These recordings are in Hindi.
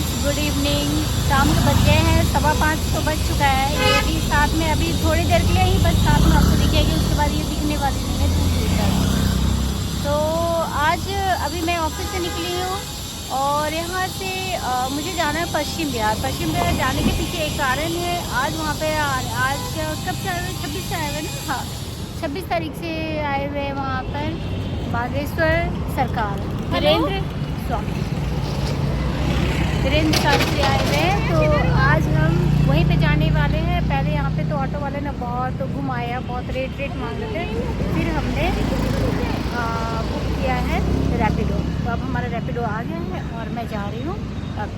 Friends, good evening. शाम के बज गए हैं 5:15 तो बज चुका है। ये भी साथ में अभी थोड़ी देर के लिए ही बस साथ में आपको दिखेगी, उसके बाद ये दिखने वाली नहीं है दूर दूर तक। तो आज अभी मैं ऑफिस से निकली हूँ और यहाँ से मुझे जाना है पश्चिम बिहार। पश्चिम बिहार जाने के पीछे एक कारण है। आज वहाँ पे आज कब से आए हुए, 26 से आए हुए ना? हाँ, 26 तारीख से आए हुए हैं वहाँ पर बागेश्वर सरकार वीरेंद्र स्वामी, वीरेंद्र साहब से आए हुए हैं। तो आज हम वहीं पे जाने वाले हैं। पहले यहाँ पे तो ऑटो वाले ने बहुत घुमाया, बहुत रेट मांग रहे थे। फिर हमने बुक किया है रैपिडो। तो अब हमारा रैपिडो आ गया है और मैं जा रही हूँ अब।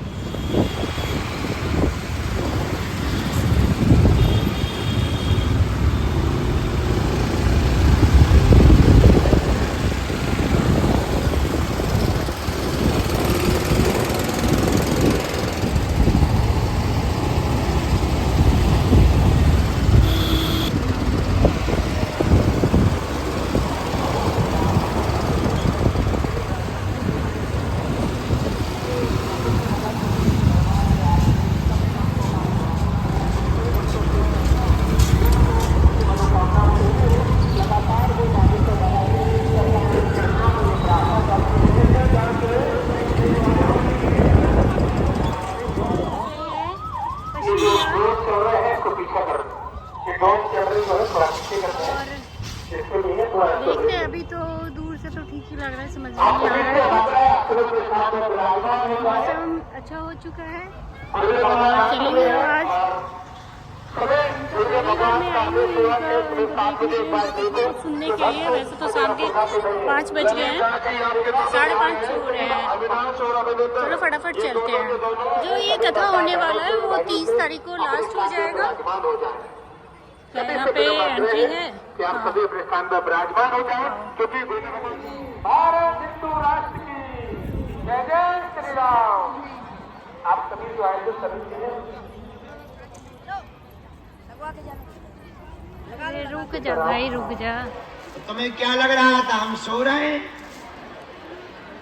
देखते हैं, अभी तो दूर से तो ठीक ही लग रहा है, समझ में नहीं आ रहा है। मौसम अच्छा हो चुका है और चलेंगे आज। पहली बार मैं आई हूँ इनको सुनने के लिए। वैसे तो शाम के 5 बज गए हैं, 5:30 हो रहे हैं। चलो फटाफट चलते हैं। जो ये कथा होने वाला है वो 30 तारीख को लास्ट हो जाएगा। तो यहाँ पे एंट्री है। हाँ। भारत हिंदू राष्ट्र की जय जय श्री राम। आप सभी जो आए थे सभी अरे रुक जा भाई, रुक जा। तुम्हें क्या लग रहा था हम सो रहे हैं?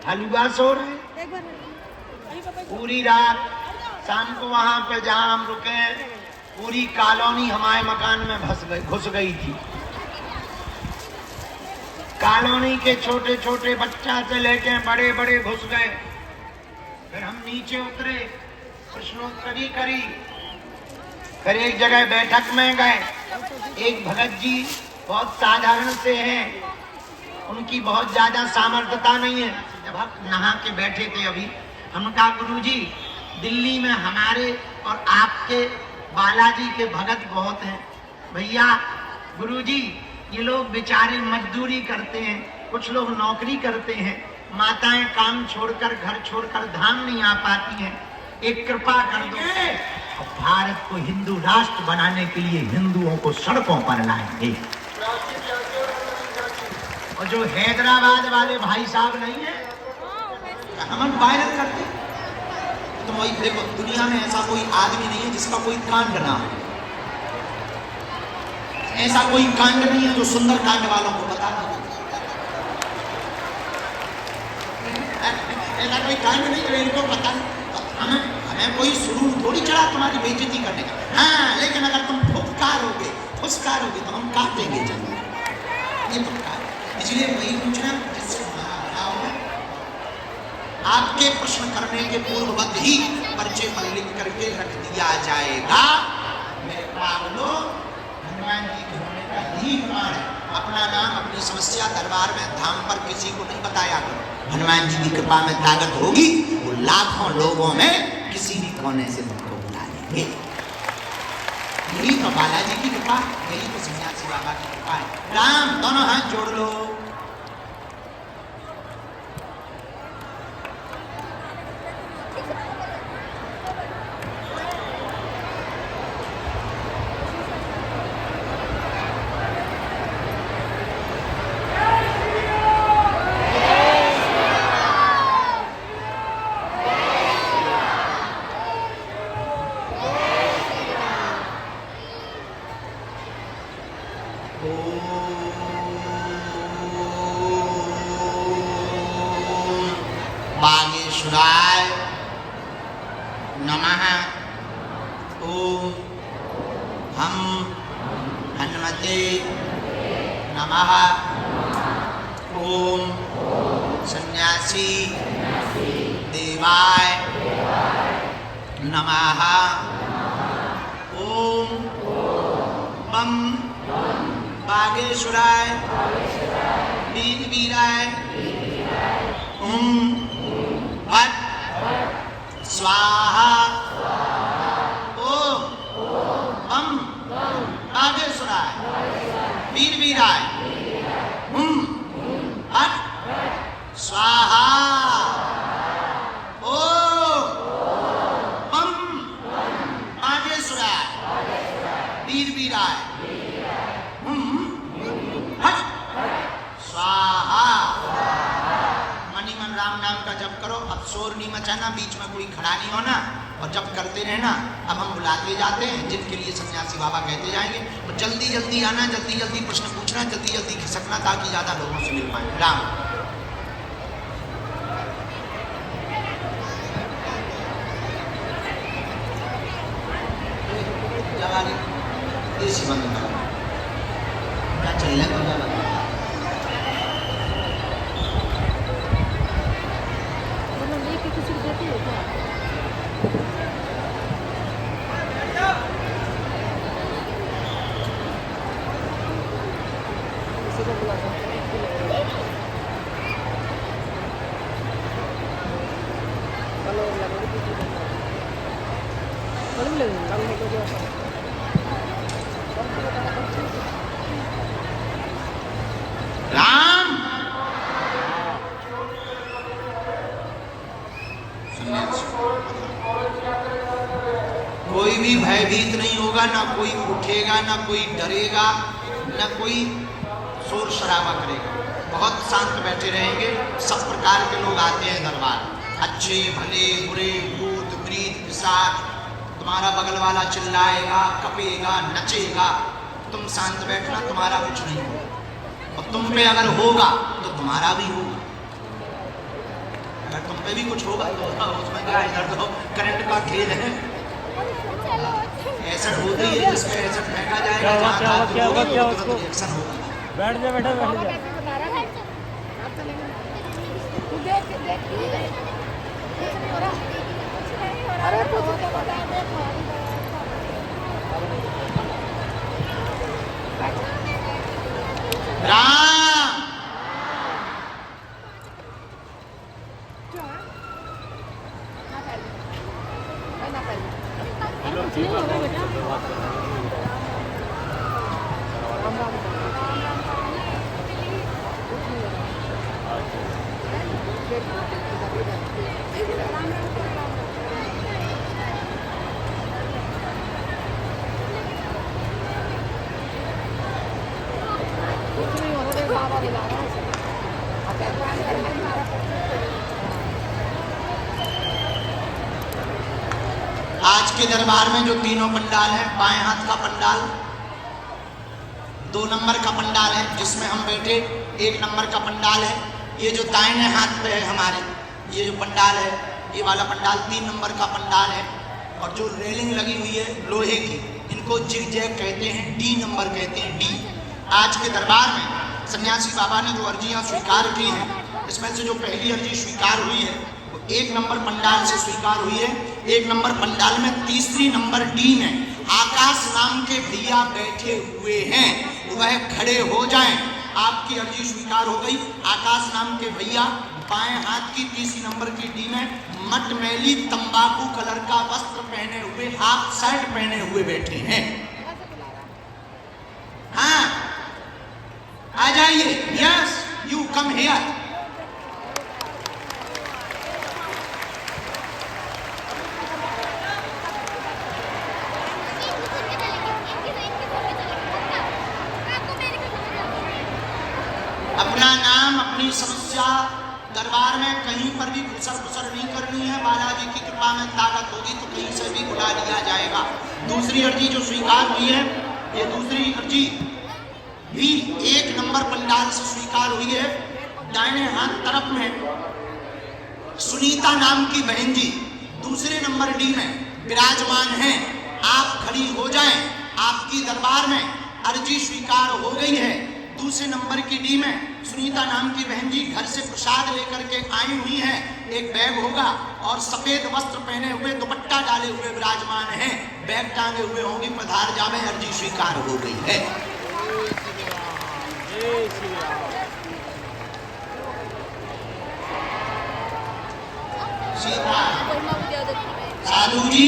हलवा सो रहे हैं पूरी रात। शाम को वहां पे जहां हम रुके पूरी कॉलोनी हमारे मकान में घुस गई थी। कॉलोनी के छोटे छोटे बच्चा से लेके बड़े बड़े घुस गए। फिर हम नीचे उतरे, प्रश्नोत्तरी करी, फिर एक जगह बैठक में गए। एक भगत जी बहुत साधारण से हैं, उनकी बहुत ज्यादा सामर्थ्यता नहीं है। जब हम नहा के बैठे थे अभी, हम कहा गुरुजी दिल्ली में हमारे और आपके बालाजी के भगत बहुत हैं। भैया गुरुजी ये लोग बेचारे मजदूरी करते हैं, कुछ लोग नौकरी करते हैं, माताएं काम छोड़कर घर छोड़कर धाम नहीं आ पाती हैं, एक कृपा कर दो। भारत को हिंदू राष्ट्र बनाने के लिए हिंदुओं को सड़कों पर लाएंगे। और जो हैदराबाद वाले भाई साहब नहीं है, हम वायरल करते। तो वही देखो, दुनिया में ऐसा कोई आदमी नहीं है जिसका कोई कांड ना हो। ऐसा कोई कांड नहीं है जो सुंदर कांड वालों को बता दो। ऐसा कोई कांड नहीं जो इनको पता। हमें कोई सुरूर थोड़ी चढ़ा तुम्हारी बेइज्जती करने का। हाँ, लेकिन अगर तुम फुसकारोगे तो हम काटेंगे जरूर। ये फुसकार। इसलिए वही पूछना जिससे आपके प्रश्न करने के पूर्ववत ही पर्चे पर लिख करके रख दिया जाएगा। मेरे पागलों, हनुमान जी के होने का यही प्रमाण है। अपना नाम, अपनी समस्या दरबार में धाम पर किसी को नहीं बताया करो। हनुमान जी की कृपा में ताकत होगी, वो लाखों लोगों में किसी भी कोने से तुमको बुला लेंगे। यही तो बालाजी की कृपा, यही तो सन्यासी बाबा की कृपा है। राम, दोनों हाथ जोड़ लो। नमः ओम हम हनुमते नमः ओम सन्यासी देवाय नमः ओम बम बागेश्वराय वीर वीराय भट स्वाहा ओम बम बागेश्वराय वीर वीराय भट स्वाहा ओम बम बागेश्वराय वीर वीराय भट स्वाहा। मनी मन राम नाम का जप करो। अब शोर नहीं मचाना, बीच में कोई खड़ा नहीं होना और जप करते रहना। अब हम बुलाते जाते हैं, जिनके लिए सन्यासी बाबा कहते जाएंगे। तो जल्दी जल्दी आना, जल्दी जल्दी प्रश्न पूछना, जल्दी जल्दी खिसकना, ताकि ज्यादा लोगों से मिल पाए। राम बंद करो, क्या चल रहा है? किसी को देती है क्या? राम कोई भी भयभीत नहीं होगा, ना कोई उठेगा, ना कोई डरेगा, ना कोई शोर शराबा करेगा। बहुत शांत बैठे रहेंगे। सब प्रकार के लोग आते हैं दरबार, अच्छे भले बुरे, भूत प्रीत पिशाच। तुम्हारा बगल वाला चिल्लाएगा, कपेगा, नचेगा, तुम शांत बैठना, तुम्हारा कुछ नहीं होगा। और तुम पे अगर होगा तो तुम्हारा भी होगा। अगर तुम पे भी कुछ होगा तो उसमें क्या, इधर तो करंट का खेल है। ऐसा होता ही है, जिसमें ऐसा फेंका जाएगा, रिएक्शन होगा। बैठ जा बेटा, बैठ जा। राम आज के दरबार में जो तीनों पंडाल हैं, बाएं हाथ का पंडाल 2 नंबर का पंडाल है जिसमें हम बैठे, 1 नंबर का पंडाल है। ये जो दाहिने हाथ पे है हमारे, ये जो पंडाल है, ये वाला पंडाल 3 नंबर का पंडाल है। और जो रेलिंग लगी हुई है लोहे की, इनको जिग-जैग कहते हैं, D नंबर कहते हैं, D। आज के दरबार में सन्यासी बाबा ने जो अर्जियां स्वीकार की हैं, इसमें से जो पहली अर्जी स्वीकार हुई है वो 1 नंबर पंडाल से स्वीकार हुई है। 1 नंबर पंडाल में तीसरी नंबर D में आकाश नाम के भैया बैठे हुए हैं, वह खड़े हो जाएं। आपकी अर्जी स्वीकार हो गई। आकाश नाम के भैया बाएं हाथ की तीसरी नंबर की D में मटमैली तंबाकू कलर का वस्त्र पहने हुए, हाफ शर्ट पहने हुए बैठे हैं। हाँ, आ जाइए। Yes, you come here. अपना नाम, अपनी समस्या दरबार में कहीं पर भी खुसर नहीं करनी है। बालाजी की कृपा में ताकत होगी तो कहीं से भी बुला लिया जाएगा। दूसरी अर्जी जो स्वीकार हुई है, ये दूसरी अर्जी भी 1 नंबर पंडाल से स्वीकार हुई है। दाहिने हाथ तरफ में सुनीता नाम की बहन जी दूसरे नंबर नंबर डी में विराजमान हैं। आप खड़ी हो जाएं, आपकी दरबार में अर्जी स्वीकार हो गई है। दूसरे नंबर की डी में सुनीता नाम की बहन जी घर से प्रसाद लेकर के आई हुई हैं। एक बैग होगा और सफेद वस्त्र पहने हुए दुपट्टा डाले हुए विराजमान हैं, बैग टांगे हुए होंगी। पधार जावे, अर्जी स्वीकार हो गई है। साधु जी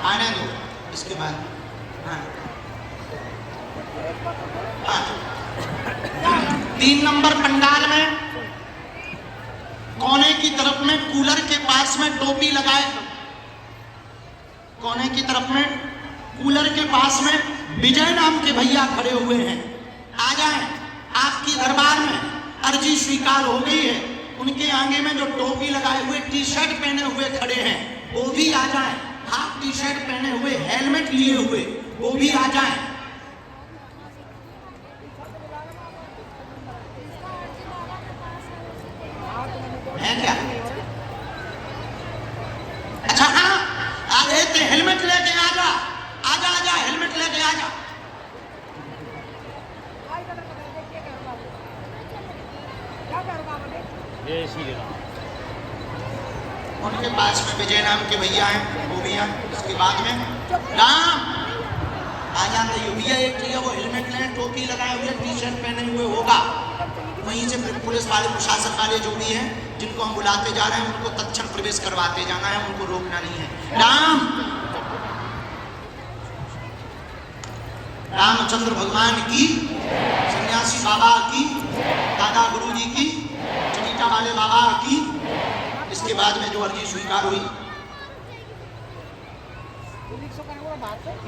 आने दो, इसके बाद हाँ। 3 नंबर पंडाल में कोने की तरफ में कूलर के पास में टोपी लगाए, कोने की तरफ में कूलर के पास में विजय नाम के भैया खड़े हुए हैं। आ जाएं, आपकी दरबार में अर्जी स्वीकार हो गई है। उनके आगे में जो टोपी लगाए हुए टी शर्ट पहने हुए खड़े हैं वो भी आ जाएं। हाफ टी शर्ट पहने हुए हेलमेट लिए हुए वो भी आ जाएं। है क्या? अच्छा हाँ, आ गए थे, हेलमेट लेके आ जा, आजा आजा, हेलमेट लेके आ जा। जय श्री राम। उनके पास में विजय नाम के भैया हैं, वो भी हैं। उसके बाद में राम आ जाते ही भैया एक भैया वो हेलमेट ले, टोपी लगाए हुए, टी शर्ट पहने हुए होगा। वहीं से पुलिस वाले, प्रशासन वाले जो भी हैं, जिनको हम बुलाते जा रहे हैं, उनको तत्क्षण प्रवेश करवाते जाना है, उनको रोकना नहीं है। राम रामचंद्र भगवान की, सन्यासी बाबा की, दादा गुरु जी की, चनीटा वाले बाबा की। इसके बाद में जो अर्जी स्वीकार हुई,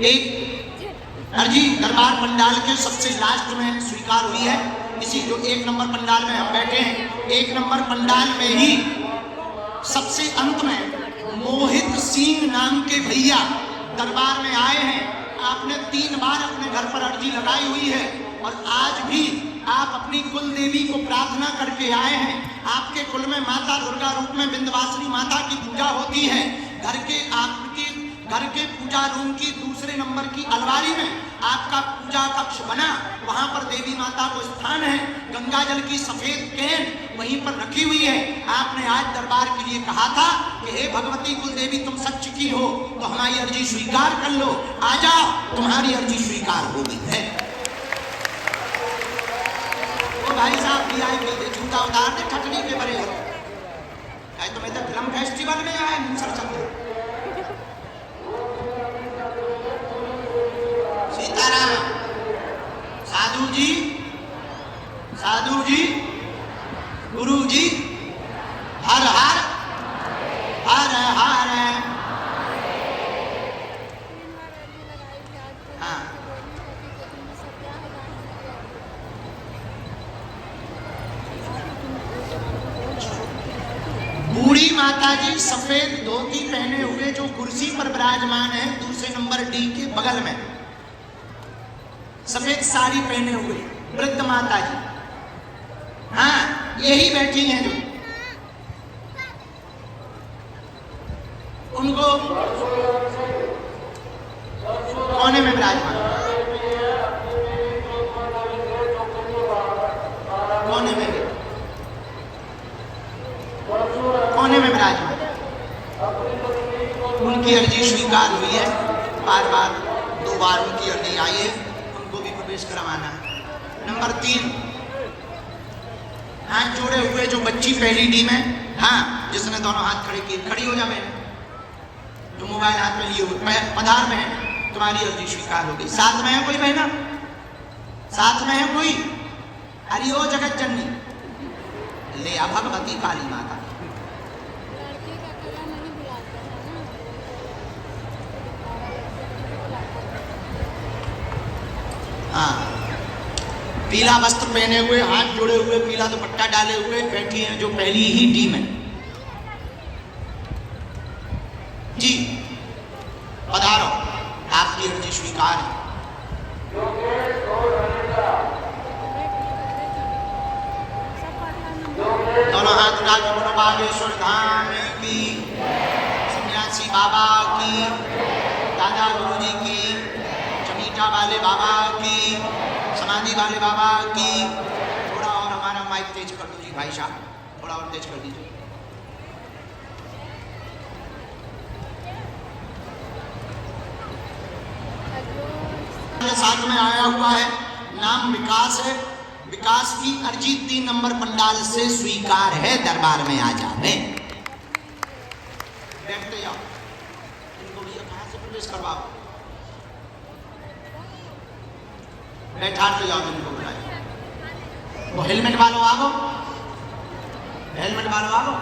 एक अर्जी दरबार पंडाल के सबसे लास्ट में स्वीकार हुई है। इसी जो 1 नंबर पंडाल में हम बैठे हैं, 1 नंबर पंडाल में ही सबसे अंत में मोहित सिंह नाम के भैया दरबार में आए हैं। आपने 3 बार अपने घर पर अर्जी लगाई हुई है और आज भी आप अपनी कुल देवी को प्रार्थना करके आए हैं। आपके कुल में माता दुर्गा रूप में विंध्यवासिनी माता की पूजा होती है। आपके घर के पूजा रूम की दूसरे नंबर की अलमारी में आपका पूजा कक्ष बना, वहां पर देवी माता को स्थान है। गंगा जल की सफेद कैन वहीं पर रखी हुई है। आपने आज दरबार के लिए कहा था कि हे भगवती कुल देवी, तुम सच की हो तो हमारी अर्जी स्वीकार कर लो, आ जाओ, तुम्हारी अर्जी स्वीकार हो गई है। भाई साहब VIP जूता उतार दे, ठटनी के बड़े हो। तुम्हें तो फिल्म फेस्टिवल में आए सीताराम। साधु जी, साधु जी, गुरु जी, हर हर हर हर। हाँ, बूढ़ी माता जी सफेद धोती पहने हुए जो कुर्सी पर विराजमान है, दूसरे नंबर डी के बगल में सफेद साड़ी पहने हुए वृद्ध माता जी, हाँ यही बैठी हैं जो, उनको कोने में विराजमान, कोने में विराजमान। उनकी अर्जी स्वीकार हुई है। बार बार 2 बार उनकी अर्जी आई है, उनको भी प्रवेश करवाना है। नंबर 3, हाथ जोड़े हुए जो बच्ची पहली डी में, हाँ जिसने दोनों हाथ खड़े किए, खड़ी हो जा बहन, जो मोबाइल हाथ में लिए हुए, पधार बहन, तुम्हारी अर्जी स्वीकार हो गई। साथ में है कोई बहना? साथ में है कोई? हरि ओ जगत जननी, ले आ भगवती काली माता। हाँ, पीला वस्त्र पहने हुए, हाथ जोड़े हुए, पीला दुपट्टा डाले हुए बैठी हैं जो पहली ही डी में। जी पधारो, आपकी अर्जी स्वीकार है। दोनों हाथ उठा के बोलो बागेश्वर धाम की, सन्यासी बाबा की, दादा गुरुजी की, चमीटा वाले बाबा की, समाधि वाले बाबा की। थोड़ा और हमारा माइक तेज कर दीजिए भाई साहब, थोड़ा और तेज कर दीजिए। साथ में आया हुआ है, नाम विकास है। विकास की अर्जी 3 नंबर पंडाल से स्वीकार है, दरबार में आ जावे। बैठते जाओ, इनको भैया कहाँ से प्रवेश करवाओ, बैठाते जाओ इनको बुलाए। वो हेलमेट वालों आगो, हेलमेट वालों आगो।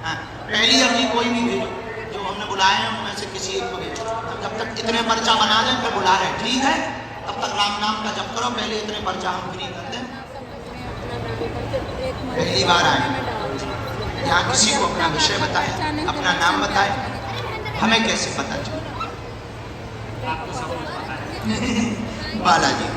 हाँ, पहली अर्जी कोई भी भेजो, जो हमने बुलाए हैं उनमें से किसी एक को भेजो। जब तक इतने पर्चा बना दें फिर बुला रहे, ठीक है? तब तक राम नाम का जप करो, पहले इतने पर्चा हम फ्री कर दें। पहली बार आए, यहाँ किसी को अपना विषय बताए, अपना नाम बताए, हमें कैसे पता चले? आपको सब कुछ पता है। बालाजी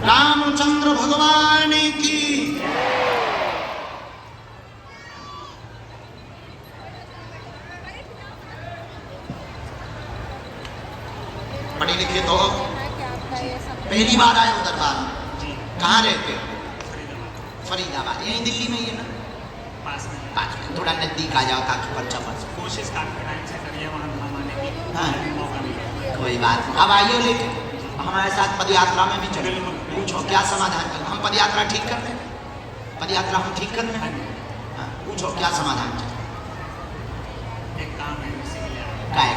रामचंद्र भगवान की। पढ़े लिखे तो पहली बार आए हो दरबार में? कहाँ रहते हो? फरीदाबाद। यहीं दिल्ली में ही है ना? पास में। थोड़ा नजदीक आ जाओ ताकि पर्चा पड़ सके। कोशिश काफी टाइम से करिए वहाँ आने की। हाँ। मौका मिला। कोई बात नहीं, अब आइए लेके हमारे साथ पदयात्रा में भी चलो। पूछो क्या समाधान कर, हम पदयात्रा ठीक कर रहे हैं, पदयात्रा हम ठीक कर रहे हैं। हाँ, पूछो क्या समाधान चाहिए? एक काम है उसी के लिए आया। क्या है?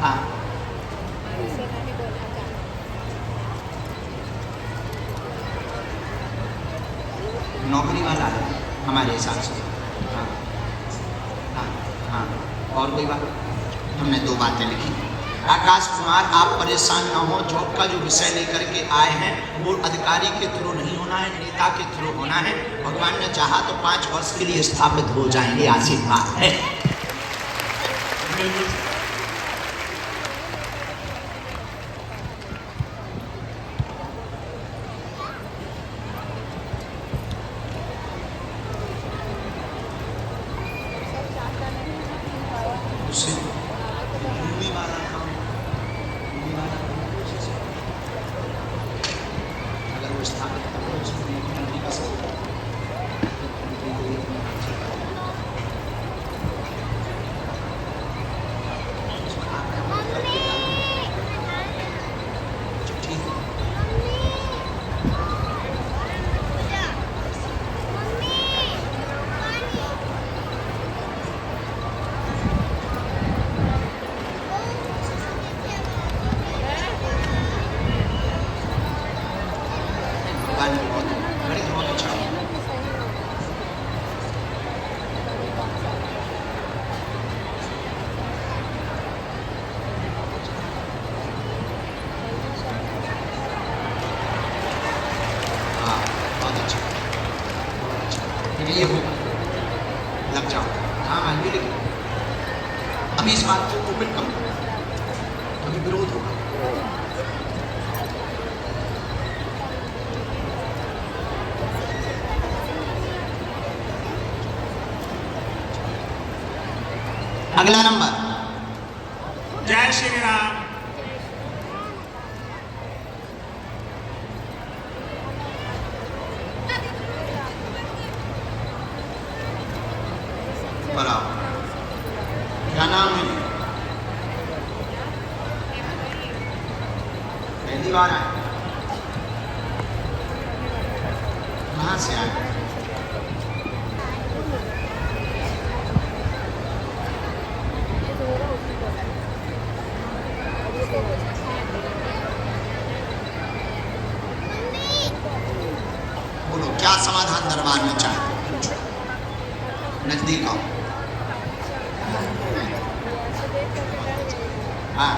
हाँ, नौकरी वाला है हमारे हिसाब से। हाँ हाँ हाँ, और कोई बात? हमने 2 बातें लिखी। आकाश कुमार, आप परेशान ना हो, जॉब का जो विषय लेकर के आए हैं वो अधिकारी के थ्रू नहीं होना है, नेता के थ्रू होना है। भगवान ने चाहा तो 5 वर्ष के लिए स्थापित हो जाएंगे, आशीर्वाद है। बिल्कुल। उससे भूमि वाला काम, भूमि वाला अगर वो स्थापित करो उसको नहीं कर सकते। ठीक है। बहुत अच्छा है। हाँ, बहुत अच्छा, बहुत अच्छा। ये होगा, लग जाओ। हाँ हाँ, ये लिखो। अभी इस बात को ओपन करो, अभी विरोध होगा। अगला नंबर, जय श्री राम। बढ़ाओ। क्या नाम है? पहली बार आए? कहाँ से आए? बोलो क्या समाधान दरबार में चाहिए? नजदीक आओ। हाँ,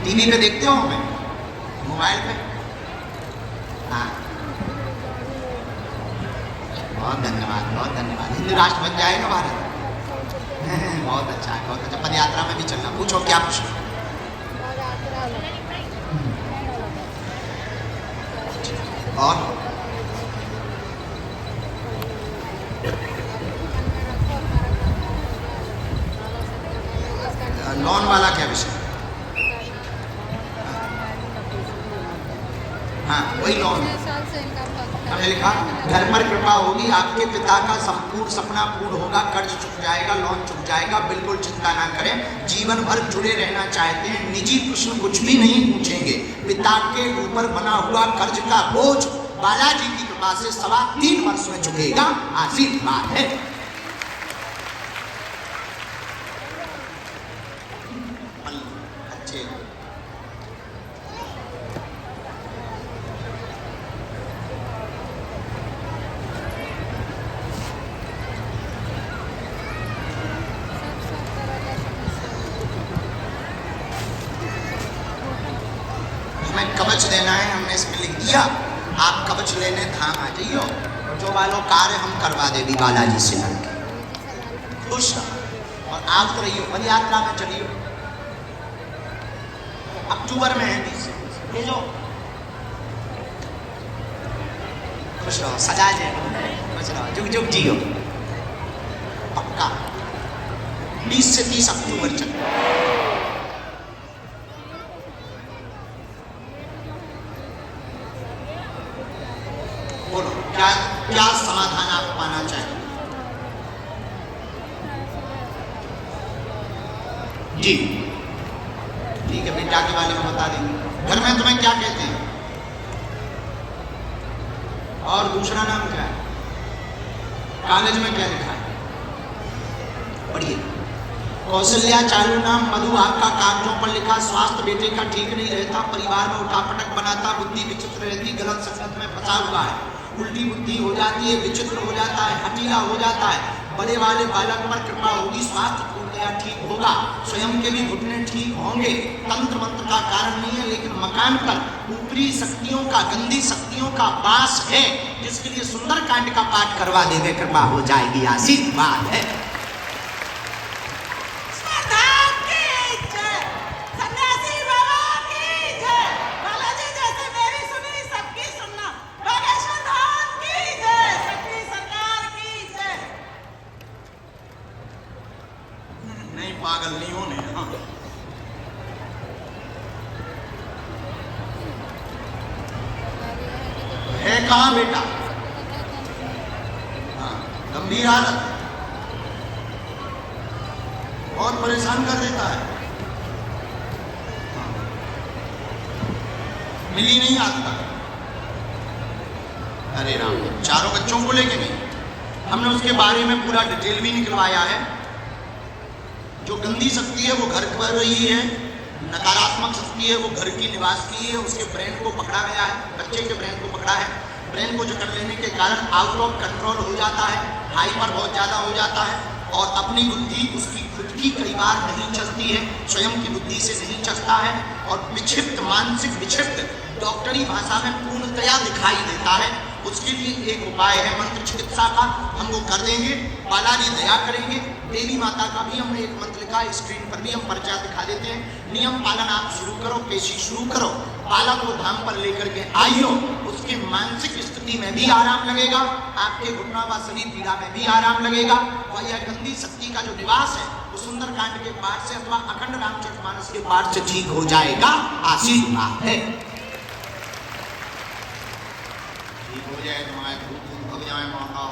टीवी पे देखते हो हमें, मोबाइल पे? हाँ, बहुत धन्यवाद, बहुत धन्यवाद। हिंदू राष्ट्र बन जाएगा भारत। बहुत अच्छा है, बहुत अच्छा। पदयात्रा में भी चलना। पूछो पूछो, क्या पूछो? और लोन वाला क्या विषय? हाँ, वही लोन। हमने लिखा घर पर कृपा होगी, आपके पिता का संपूर्ण सपना पूर्ण होगा, कर्ज चुक जाएगा, लोन चुक जाएगा, बिल्कुल चिंता ना करें। जीवन भर जुड़े रहना चाहते हैं, निजी प्रश्न कुछ भी नहीं पूछेंगे। पिता के ऊपर बना हुआ कर्ज का बोझ बालाजी की कृपा से 3.25 वर्ष में चुकेगा, आशीर्वाद है। अच्छे कवच देना है, हमने इसमें लिख दिया। आप कवच लेने धाम आ जाइयो, जो वालों कार्य हम करवा देगी बालाजी से लड़के। खुश रहो और आप रहियो, पद यात्रा में चलियो। अक्टूबर में है 20 से भेजो। खुश रहो, सजा दे, खुश रहो, जुग जुग जियो। पक्का 20 से 30 अक्टूबर चलिए। बोलो क्या क्या समाधान आप पाना चाहेंगे? जी ठीक है, बेटा के बारे में बता देंगे। घर में तुम्हें क्या कहते हैं? और दूसरा नाम क्या है? कॉलेज में क्या लिखा है? पढ़िए। कौशल्या चालू नाम, मधु आपका कागजों पर लिखा। स्वास्थ्य बेटे का ठीक नहीं रहता, परिवार में उठापटक बनाता, बुद्धि विचित्र रहती, गलत संगत में फंसा हुआ है, उल्टी बुद्धि हो जाती है, विचित्र हो जाता है, हठीला हो जाता है। बड़े वाले बालक पर कृपा होगी, स्वास्थ्य पूर्णतया ठीक होगा, स्वयं के भी घुटने ठीक होंगे। तंत्र मंत्र का कारण नहीं है, लेकिन मकान पर ऊपरी शक्तियों का, गंदी शक्तियों का वास है, जिसके लिए सुंदर कांड का पाठ करवा देंगे, कृपा हो जाएगी, आशीर्वाद है। पागल नहीं होने। हाँ है कहाँ बेटा? हाँ गंभीर हालत, बहुत परेशान कर देता है। हाँ। मिली नहीं आता। अरे राम, चारों बच्चों को लेके नहीं, हमने उसके बारे में पूरा डिटेल भी निकलवाया है। जो गंदी शक्ति है वो घर पर रही है, नकारात्मक शक्ति है वो घर की निवास की है। उसके ब्रेन को पकड़ा गया है, बच्चे के ब्रेन को पकड़ा है। ब्रेन को जकड़ लेने के कारण आउट ऑफ कंट्रोल हो जाता है, हाइपर बहुत ज़्यादा हो जाता है, और अपनी बुद्धि उसकी खुद की कई बार नहीं चलती है, स्वयं की बुद्धि से नहीं चलता है, और विक्षिप्त, मानसिक विक्षिप्त डॉक्टरी भाषा में पूर्णतया दिखाई देता है। उसके लिए एक उपाय है मंत्र चिकित्सा का, हम वो कर देंगे, बालाजी दया करेंगे। देवी माता का भी हमने एक मंत्र लिखा है, स्क्रीन पर भी हम पर्चा दिखा देते हैं। नियम पालन आप शुरू करो, पेशी शुरू करो, बालक को धाम पर लेकर के आइयो, उसके मानसिक स्थिति में भी आराम लगेगा, आपके घुटना व शरीर पीड़ा में भी आराम लगेगा। वह यह गंदी शक्ति का जो निवास है वो सुंदरकांड के पाठ से अथवा अखंड रामचरितमानस के पाठ से ठीक हो जाएगा, आशीर्वाद है। ठीक हो जाए, तुम्हारे भूत भग जाए माता,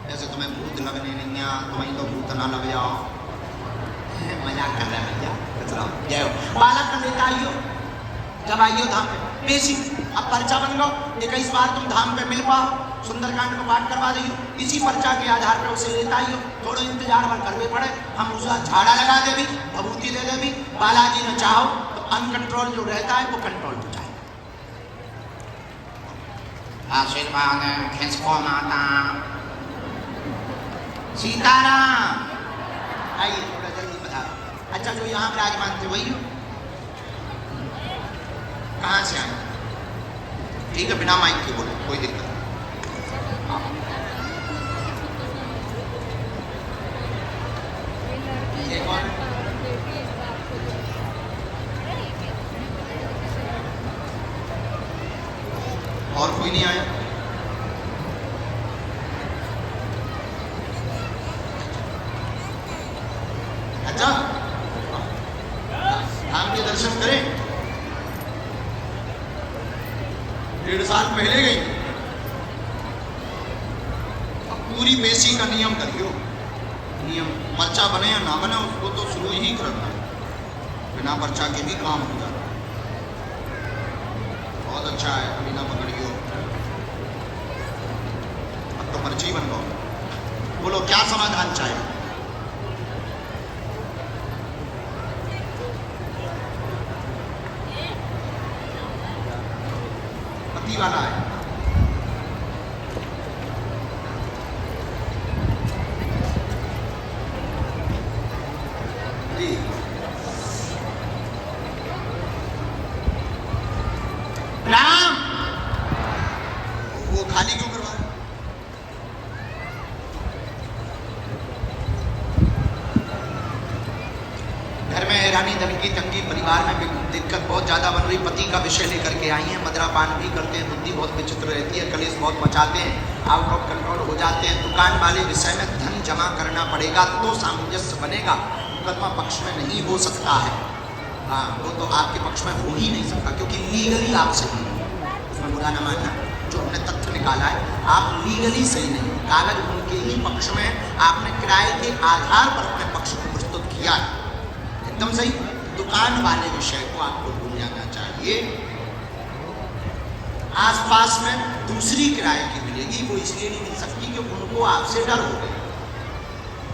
जैसे तुम्हें भूत लगने नहीं आ, तुम्हें तो भूत ना लग जाओ। मजाक कर रहा है भैया, जय हो। बालक कर लेता आइयो, जब आइयो धाम पे बेसी, अब पर्चा बन लो, 21 बार तुम धाम पे मिल पाओ, सुंदरकांड को पाठ करवा दियो, इसी पर्चा के आधार पर उसे लेता आइयो। थोड़ा इंतजार भर करवे पड़े, हम उसका झाड़ा लगा दे भी, भभूति दे दे भी, बालाजी ने चाहो तो अनकंट्रोल जो रहता है वो कंट्रोल हो जाए। आशीर्वाद खिसको माता सीताराम। आइए थोड़ा जल्दी बताओ। अच्छा, जो यहाँ विराजमान थे वही हो? कहाँ से आए? ठीक है, बिना माइक के बोलो, कोई दिक्कत नहीं। एक और कोई नहीं आया। अच्छा, धाम के दर्शन करें। 1.5 साल पहले गई। अब पूरी पेशी का नियम करियो। नियम पर्चा बने या ना बने उसको तो शुरू ही करना है, बिना पर्चा के भी काम हो जाता है। बहुत अच्छा है, अभी ना पकड़ियो। अब तो पर्ची बन गो। बोलो क्या समाधान चाहिए? पति वाला है। जी राम, वो खाली क्यों करवा रहे? घर में हैरानी दंगी तंगी, परिवार में भी दिक्कत बहुत ज्यादा बन रही। पति का विषय लेकर के आई हैं, मदरा पान भी करते हैं, बुद्धि बहुत विचित्र रहती है, कलेश बहुत मचाते हैं, आउट ऑफ कंट्रोल हो जाते हैं। दुकान वाले विषय में धन जमा करना पड़ेगा तो सामंजस्य बनेगा, मुकदमा पक्ष में नहीं हो सकता है। हाँ, वो तो आपके पक्ष में हो ही नहीं सकता, क्योंकि लीगली आप सही नहीं। उसमें बुरा न मानना, जो हमने तथ्य निकाला है, आप लीगली सही नहीं। कागज उनके ही पक्ष में, आपने किराए के आधार पर अपने पक्ष को प्रस्तुत किया है, एकदम सही। दुकान वाले विषय को आपको भूल जाना चाहिए। आसपास में दूसरी किराए की मिलेगी, वो इसलिए नहीं मिल सकती कि उनको आपसे डर हो गया।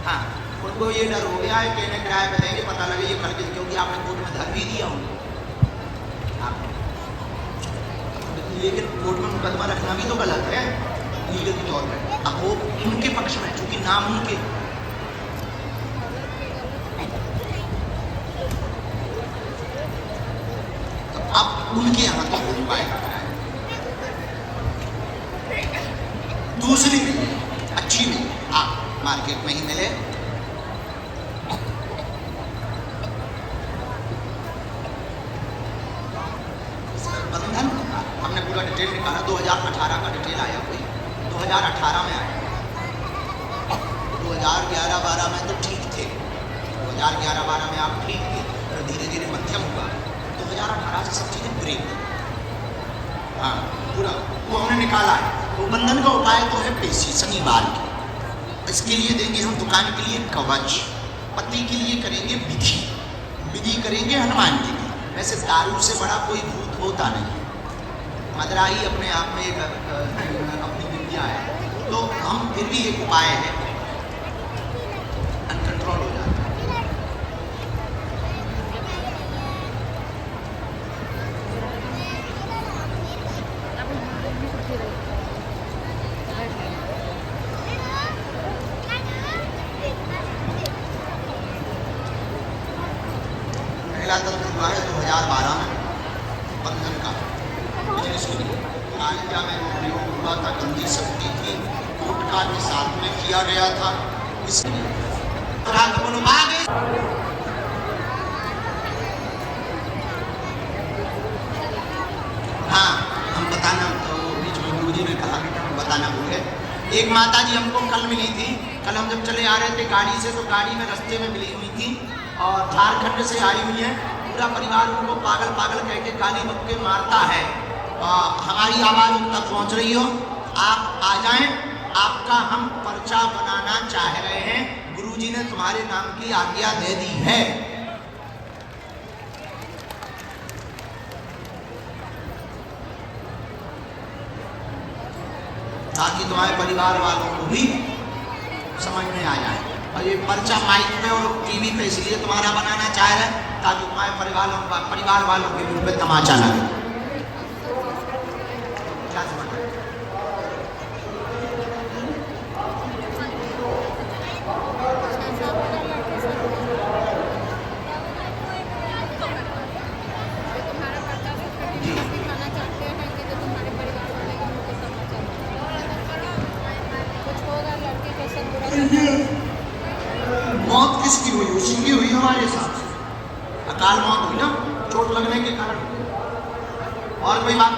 हाँ, उनको ये डर हो गया है कि इन्हें किराए पे देंगे, पता लगे ये करके, क्योंकि आपने कोर्ट में धर भी दिया उनको। लेकिन कोर्ट में मुकदमा रखना भी तो गलत है लीगल तौर पर। अब वो उनके पक्ष में, चूंकि नाम उनके, तो अब उनके यहाँ तो हो नहीं पाएगा। दूसरी मिले, अच्छी मिले, आप मार्केट में ही मिले। बंधन हमने पूरा डिटेल निकाला, 2018 का डिटेल आया, कोई 2018 में आया। 2011-12 में तो ठीक थे, 2011-12 में आप ठीक थे, फिर धीरे धीरे मध्यम हुआ। 2018 से सब चीजें ब्रेक। हाँ, पूरा वो हमने निकाला है। तो बंधन का उपाय तो है पेशी, शनिवार की। इसके लिए देंगे हम दुकान के लिए कवच, पति के लिए करेंगे विधि, विधि करेंगे हनुमान जी की। वैसे दारू से बड़ा कोई भूत होता नहीं, मदरा ही अपने आप में एक अपनी विद्या है। तो हम फिर भी एक उपाय है, अनकंट्रोल हो जाता है। पहला तंत्र हुआ है 2012 में बंधन का, बिजनेस के लिए। मालिका में प्रयोग हुआ था, गंदी शक्ति थी, गुटखा के साथ में किया गया था। इसलिए हाँ, हम बताना, तो बीच में गुरुजी ने कहा, हम बताना भूल गए। एक माता जी हमको कल मिली थी। कल हम जब चले आ रहे थे गाड़ी से, तो गाड़ी में रास्ते में मिली हुई थी और झारखंड से आई हुई है। पूरा परिवार उनको पागल पागल कह के गाली बक्के मारता है। हमारी आवाज़ उन तक पहुँच रही हो, आप आ जाएं, आपका हम पर्चा बनाना चाह रहे हैं, गुरुजी ने तुम्हारे नाम की आज्ञा दे दी है। ताकि तुम्हारे परिवार वालों को भी समझ में आ जाए। और ये पर्चा माइक में और टीवी पे इसलिए तुम्हारा बनाना चाह रहे हैं ताकि तुम्हारे परिवार वालों के मुंह पे तमाचा लगे। क्या समझ रहे? मौत किसकी हुई? उसी की हुई हमारे साथ। अकाल मौत हुई ना, चोट लगने के कारण। और कोई बात?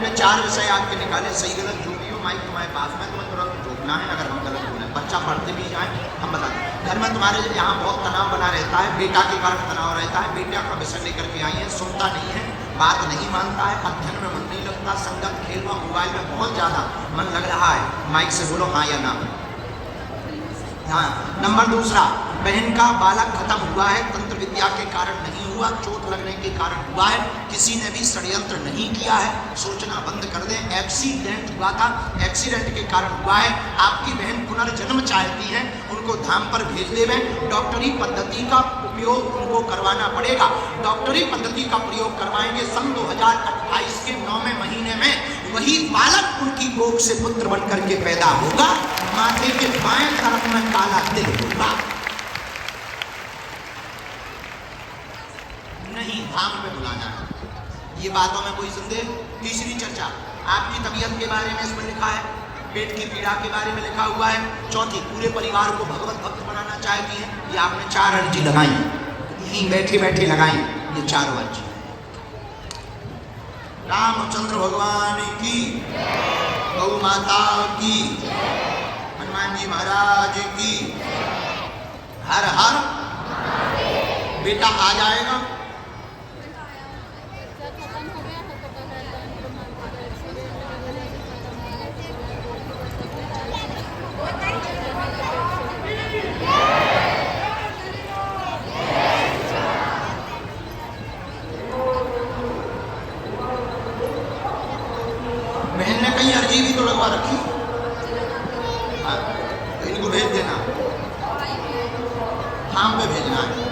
हमने 4 विषय आपके निकाले, सही गलत जो भी हो, माइक तुम्हारे पास में, तुम्हें तुरंत रोकना है अगर हम गलत बोले। बच्चा पढ़ते भी जाए, हम बता दें। घर में तुम्हारे यहाँ बहुत तनाव बना रहता है, बेटा के कारण तनाव रहता है, बेटा का विषय लेकर के आई है, सुनता नहीं है, बात नहीं मानता है, अध्ययन में मन नहीं लगता, संगत खेल में मोबाइल में बहुत ज़्यादा मन लग रहा है। माइक से बोलो हाँ या ना। हाँ। नंबर दूसरा, बहन का बालक खत्म हुआ है, तंत्र विद्या के कारण नहीं हुआ, चोट लगने के कारण हुआ है, किसी ने भी षड्यंत्र नहीं किया है, सोचना बंद कर दें। एक्सीडेंट हुआ था, एक्सीडेंट के कारण हुआ है। आपकी बहन पुनर्जन्म चाहती है, उनको धाम पर भेज देवें। डॉक्टरी पद्धति का उपयोग उनको करवाना पड़ेगा, डॉक्टरी पद्धति का प्रयोग करवाएंगे। सन 2028 के 9वें महीने में वही बालक उनकी गोद से पुत्र बन करके पैदा होगा। माथे के बाएं तरफ में काला तिल होगा। नहीं, धाम पे बुलाना है, ये बातों में कोई संदेह। तीसरी चर्चा, आपकी तबीयत के बारे में इसमें लिखा है, पेट की पीड़ा के बारे में लिखा हुआ है। चौथी, पूरे परिवार को भगवत भक्त बनाना चाहती है। ये आपने 4 अर्जी लगाई, यहीं बैठे बैठे लगाई ये 4 अर्जी। रामचंद्र भगवान की, गौ माता की, हनुमान जी महाराज की, हर हर। बेटा आ जाएगा। बहन ने कहीं अर्जी भी तो लगवा रखी। हाँ, तो इनको भेज देना, धाम पे भेजना है।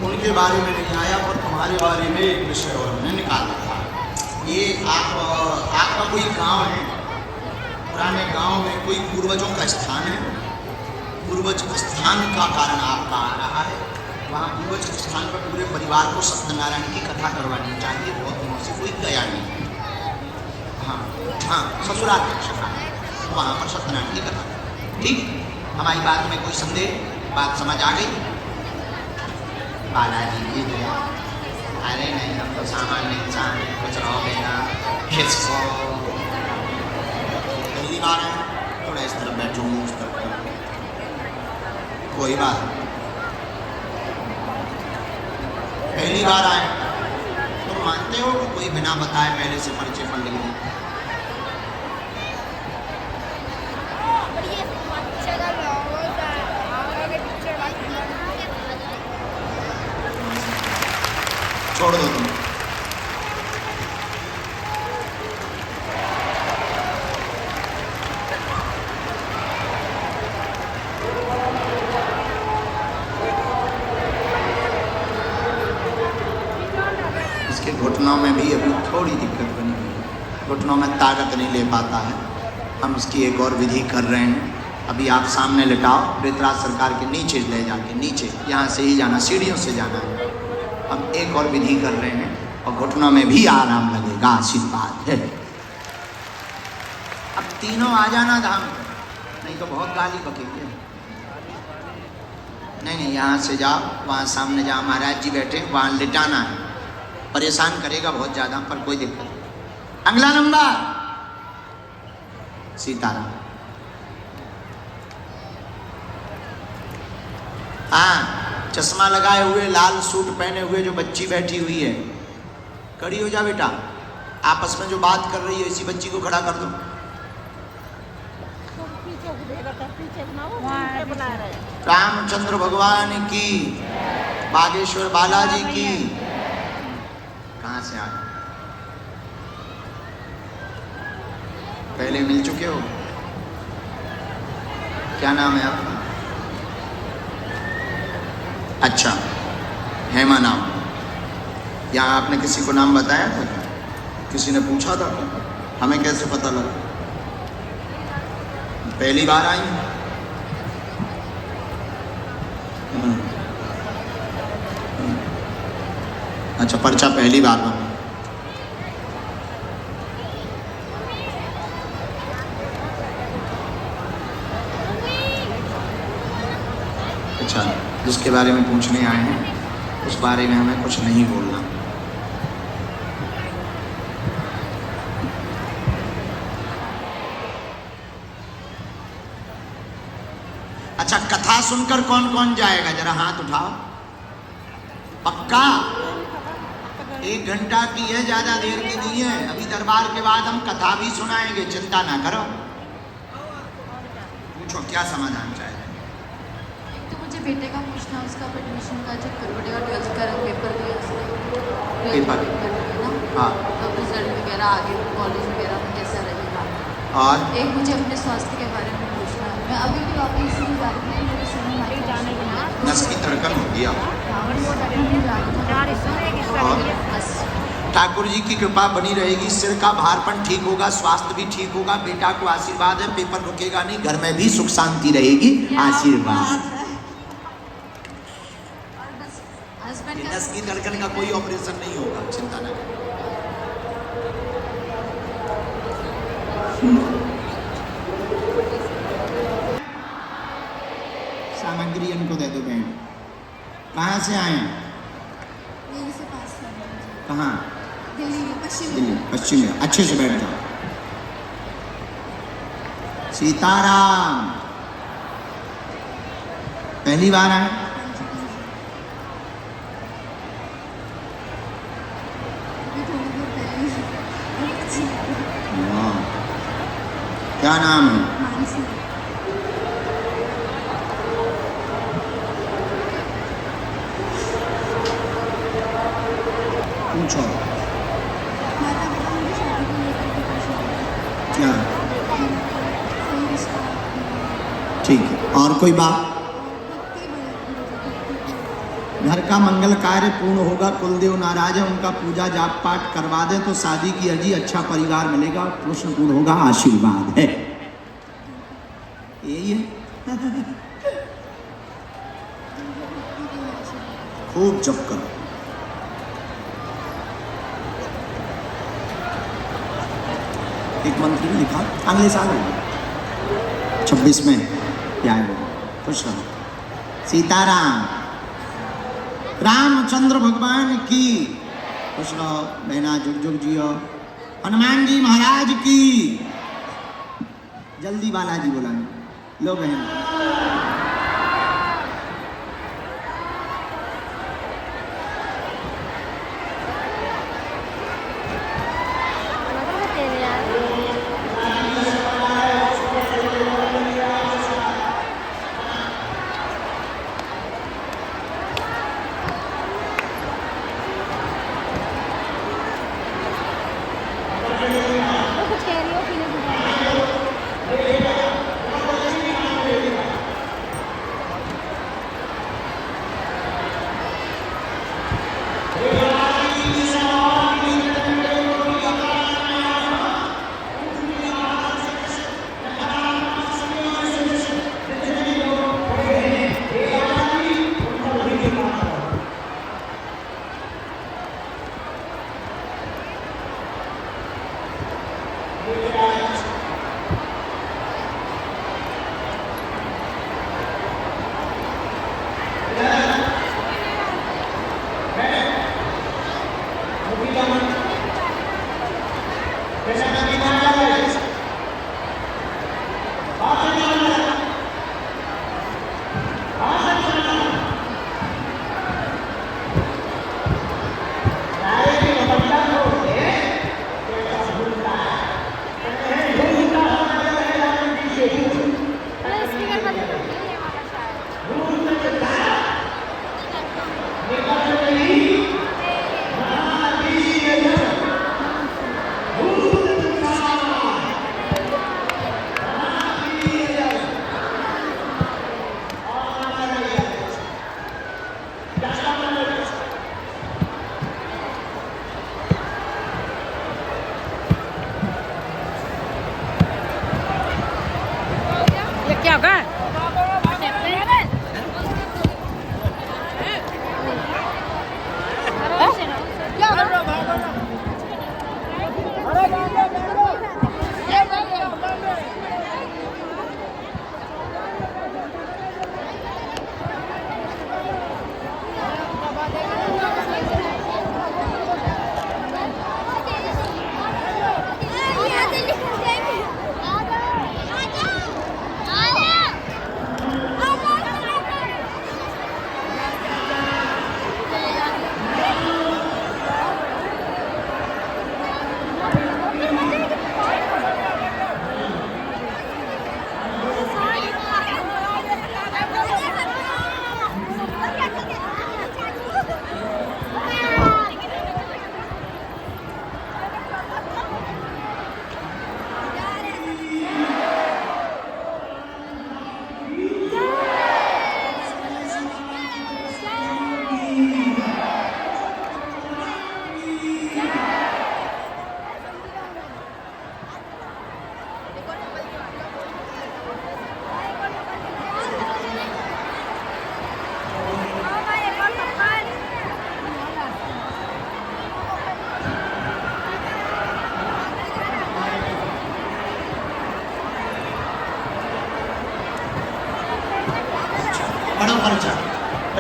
उनके बारे में नहीं आया, पर तुम्हारे बारे में एक विषय और हमने निकाला था। ये आपका कोई गांव है, पुराने गांव में कोई पूर्वजों का स्थान है, पूर्वज स्थान का कारण आपका आ रहा है। वहाँ पूर्वज स्थान पर पूरे परिवार को सत्यनारायण की कथा करवानी चाहिए। बहुत दिनों से कोई गया नहीं। हाँ हाँ, ससुराल वहाँ पर सत्यनारायण की कथा। ठीक, हमारी बात में कोई संदेह, बात समझ आ गई? बालाजी जी दिया, अरे नहीं, हम तो सामान्य इंसान, कुछ रहोगे ना, खिसको। पहली बार है, थोड़ा इस तरफ बैठो, उस तरफ, कोई बात। पहली बार आए, तुम मानते हो कि कोई बिना बताए पहले से परिचय पढ़ लेंगे? छोड़ दो तुम। इसके घुटनों में भी अभी थोड़ी दिक्कत बनी हुई है, घुटनों में ताकत नहीं ले पाता है। हम इसकी एक और विधि कर रहे हैं। अभी आप सामने लिटाओ, प्रेतराज सरकार के नीचे ले जाके, नीचे यहाँ से ही जाना, सीढ़ियों से जाना है। हम एक और विधि कर रहे हैं और घुटनों में भी आराम लगेगा। आशीर्वाद है। अब तीनों आ जाना धाम, नहीं तो बहुत गाली बकेंगे। नहीं, यहाँ से जाओ, वहाँ सामने जहाँ महाराज जी बैठे वहाँ लिटाना है। परेशान करेगा बहुत ज़्यादा, पर कोई दिक्कत नहीं। अगला नंबर, सीताराम। हाँ, चश्मा लगाए हुए, लाल सूट पहने हुए जो बच्ची बैठी हुई है, खड़ी हो जा बेटा। आपस में जो बात कर रही है, इसी बच्ची को खड़ा कर दो। रामचंद्र भगवान की, बागेश्वर बालाजी की। कहाँ से आए? पहले मिल चुके हो? क्या नाम है आपका? अच्छा, हेमा नाम। यहाँ आपने किसी को नाम बताया था? किसी ने पूछा था? हमें कैसे पता लगा? पहली बार आई हैं? अच्छा, पर्चा पहली बार बना। अच्छा, जिसके बारे में पूछने आए हैं उस बारे में हमें कुछ नहीं बोलना। अच्छा, कथा सुनकर कौन कौन जाएगा? जरा हाथ उठाओ। पक्का? 1 घंटा की है, ज्यादा देर की नहीं है। अभी दरबार के बाद हम कथा भी सुनाएंगे, चिंता ना करो। पूछो क्या समाधान चाहिए। तो मुझे बेटे का पूछना, उसका एडमिशन का जब करवाएगा, 12th का पेपर दिया उसने, पेपर ना, हाँ, तो रिजल्ट वगैरह आगे कॉलेज वगैरह में कैसा रहेगा। और एक मुझे अपने स्वास्थ्य के बारे में पूछना है। मैं अभी भी ऑफिस में जा रही हूँ, मेरे सर में जाने के लिए नस की धड़कन हो गया। बस ठाकुर जी की कृपा बनी रहेगी, सिर का भारपन ठीक होगा, स्वास्थ्य भी ठीक होगा। बेटा को आशीर्वाद है, पेपर रुकेगा नहीं, घर में भी सुख शांति रहेगी। आशीर्वाद। और बस हस्बैंड नस की धड़कन का कोई ऑपरेशन नहीं होगा, चिंता न करें। सामग्री इनको दे दो बहन। कहाँ से आए हैं? यहीं से पास है, कहाँ? दिल्ली में, पश्चिम दिल्ली पश्चिम में। अच्छे से बैठ जाओ। सीताराम। पहली बार आए? वाह, क्या नाम है? पूछो क्या? ठीक है, और कोई बात? घर का मंगल कार्य पूर्ण होगा, कुलदेव नाराज है, उनका पूजा जाप पाठ करवा दें तो शादी की अर्जी, अच्छा परिवार मिलेगा, प्रश्न पूर्ण होगा। आशीर्वाद है, यही है। खूब जप करो। एक मंत्री ने लिखा, अगले साल होगा 26 में क्या है, खुश रहो। सीताराम। रामचंद्र भगवान की खुश रहो। बहना जुग जुग जियो। हनुमान जी महाराज की। जल्दी बालाजी बुलाएं। लो बहन। क्या होगा?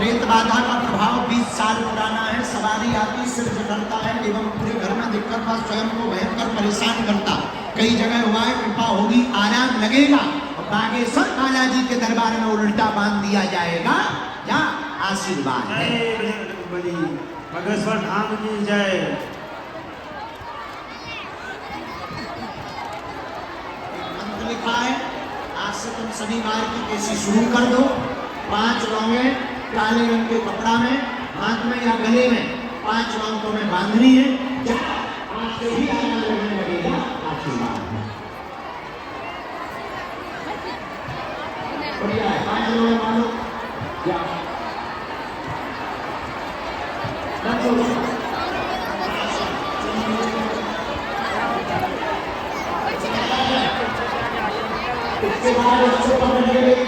प्रेत बाधा का प्रभाव 20 साल पुराना है। सवारी आती, सिर जकड़ता है एवं पूरे घर में दिक्कत व स्वयं को भयंकर परेशान करता। कई जगह हुआ है, कृपा होगी, आराम लगेगा और बागेश्वर बालाजी के दरबार में उल्टा बांध दिया जाएगा। या आशीर्वाद है। बागेश्वर धाम की जय। मंत्र लिखा है, आज से तुम शनिवार की केसी शुरू कर दो। 5 लौंगे काले रंग के कपड़ा में, हाथ में या गले में 5 लौंगों में बांधनी है। आज से ही आना लगने लगेगा। आशीर्वाद है। बढ़िया है। 5 लौंगे मानो या इसके बाद उसको पकड़ने के लिए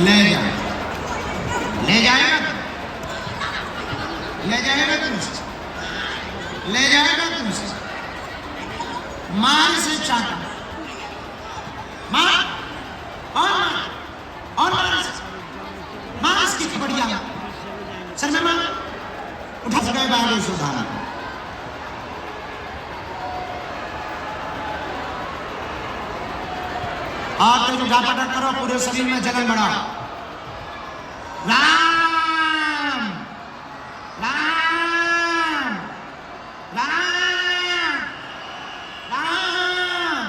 ले जा, ले जाएगा तुम, ले जाएगा तुमसे, ले जाएगा तुमसे। मान से चाहता, मान और मान इसकी बढ़िया सर में मान उठा सके बाहर सुधारा। हाथ को उठा पटक करो, पूरे शरीर में जलन बढ़ाओ। राम राम राम राम।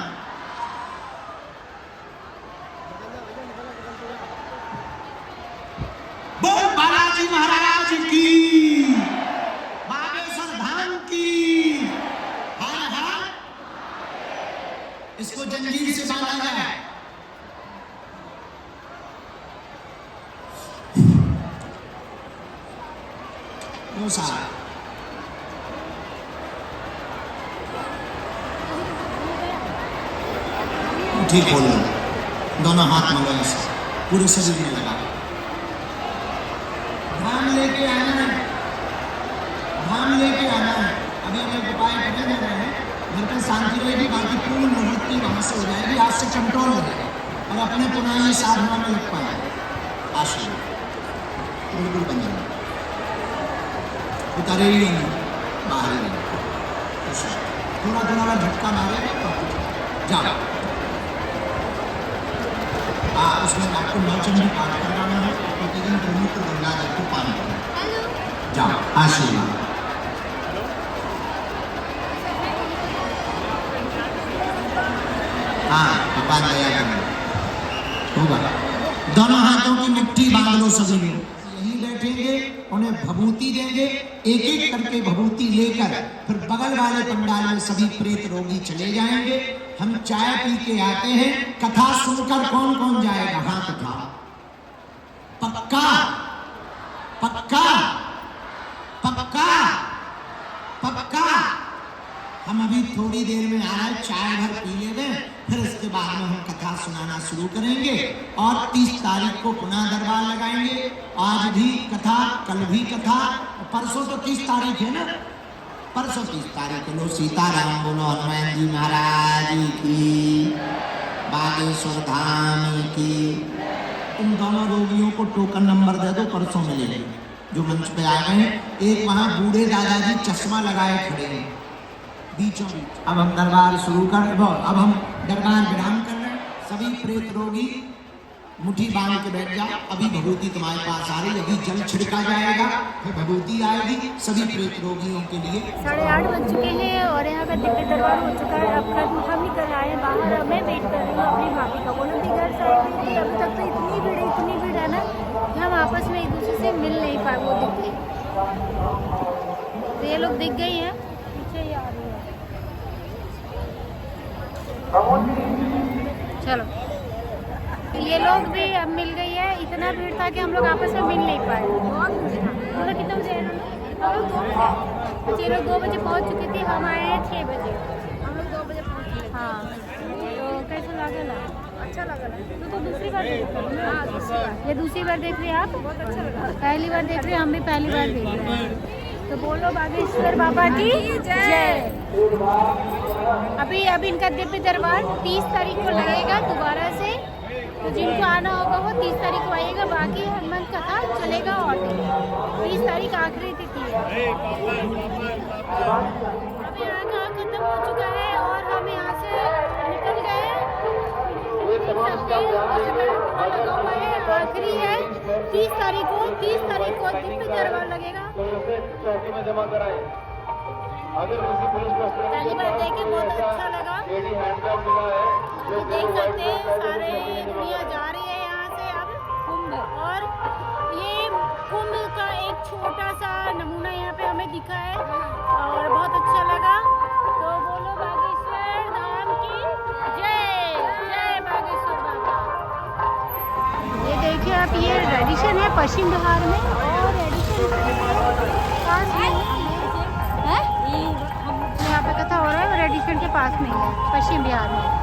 बोल बालाजी महाराज की, बागेश्वर धाम की। हाँ हाँ, इसको जंजीर से बांधा जाए। मुट्ठी खोल लो, दोनों हाथ मलो ऐसे, पूरे शरीर में लगा। ध्यान लेके आना है, ध्यान लेके आना है। अभी हम एक उपाय करने जा रहे हैं, घर पर शांति रहेगी, बाकी पूर्ण निवृत्ति वहाँ से हो जाएगी, आज से कंट्रोल हो जाएगा और अपने पुरानी साधना में लग पाए। आशीर्वाद बिल्कुल बंद नहीं, उतारे ही नहीं, बाहर ही नहीं, थोड़ा थोड़ा मैं झटका मारेगा तो जाओ। उसमें आपको नौचंदी पाठ करवाना है, प्रतिदिन प्रमुख गंगाधर को पान करना। जाओ, आशीर्वाद। हाँ, भगवान दया करें, होगा। दोनों हाथों की मुट्ठी बांध लो सभी में, यहीं बैठेंगे, उन्हें भभूति देंगे, एक एक करके भभूति लेकर फिर बगल वाले पंडाल में सभी प्रेत रोगी चले जाएंगे। हम चाय पी के आते हैं, कथा सुनकर कौन कौन जाएगा? हाथ उठा। पक्का पक्का पक्का पक्का। हम अभी थोड़ी देर में आ रहे हैं, चाय भर पी लेंगे, फिर उसके बाद में हम कथा सुनाना शुरू करेंगे और 30 तारीख को पुनः दरबार लगाएंगे। आज भी कथा, कल भी कथा, परसों तो 30 तारीख है ना, परसों 30 तारीख को। सीताराम बोलो, हनुमान जी महाराज की, बागेश्वर धाम की। इन दोनों रोगियों को टोकन नंबर दे दो, परसों मिलेंगे जो मंच पे आ गए। एक वहाँ बूढ़े दादाजी चश्मा लगाए खड़े हैं बीचों बीच। अब हम दरबार शुरू कर, अब हम दरबार विराम कर रहे हैं। सभी प्रेत रोगी मुट्ठी बांध के बैठ जाओ। अभी भभूति तुम्हारे पास आ रही, अभी जल छिड़का जाएगा, फिर भभूति आएगी सभी प्रेत रोगियों के लिए। 8:30 बज चुके हैं और यहाँ का दिव्य दरबार हो चुका है। अब हम निकल आए हैं बाहर, मैं वेट कर रही हूँ अपनी भाभी का। वो लोग भी घर से आए थे, अभी तक तो इतनी भीड़ है ना कि हम आपस में एक दूसरे से मिल नहीं पाए। वो दिख गई, तो ये लोग दिख गई हैं, पीछे ही आ रही है। चलो, ये लोग भी अब मिल गई है। इतना भीड़ था कि हम लोग आपस में मिल नहीं पाए। हम लोग कितने बजे? हम लोग 2 बजे। अच्छा, ये लोग 2 बजे पहुँच चुकी थी, हम आए हैं 6 बजे। हम लोग 2 बजे पहुँचे। हाँ, तो कैसा लगा? अच्छा लगा। तो दूसरी बार देख रहे हैं? हाँ, दूसरी बार। ये दूसरी बार देख रहे हैं आप? बहुत अच्छा लगा। पहली बार देख रहे हैं, हम भी पहली बार देख रहे हैं। तो बोलो बागेश्वर बाबा की जय। अभी इनका दिव्य दरबार 30 तारीख को लगेगा दोबारा से, तो जिनको आना होगा वो 30 तारीख को आइएगा। बाकी हनुमान कथा चलेगा और 30 तारीख आखिरी तिथि है। अब यहाँ का खत्म हो चुका है और हम यहाँ से निकल गए। आखिरी है 30 तारीख को दिव्य दरबार लगेगा। पहली बार देखे, बहुत अच्छा लगा। देख सकते हैं सारे दुनिया जा रही है यहाँ से अब कुंभ, और ये कुंभ का एक छोटा सा नमूना यहाँ पे हमें दिखा है और बहुत अच्छा लगा। तो बोलो बागेश्वर धाम की जय। जय बागेश्वर बाबा। ये देखिए आप, ये रेडिशन है पश्चिम बिहार में, और रेडिशन पास में है। यहाँ पे कथा हो रहा है, रेडिशन के पास में ही है, पश्चिम बिहार में।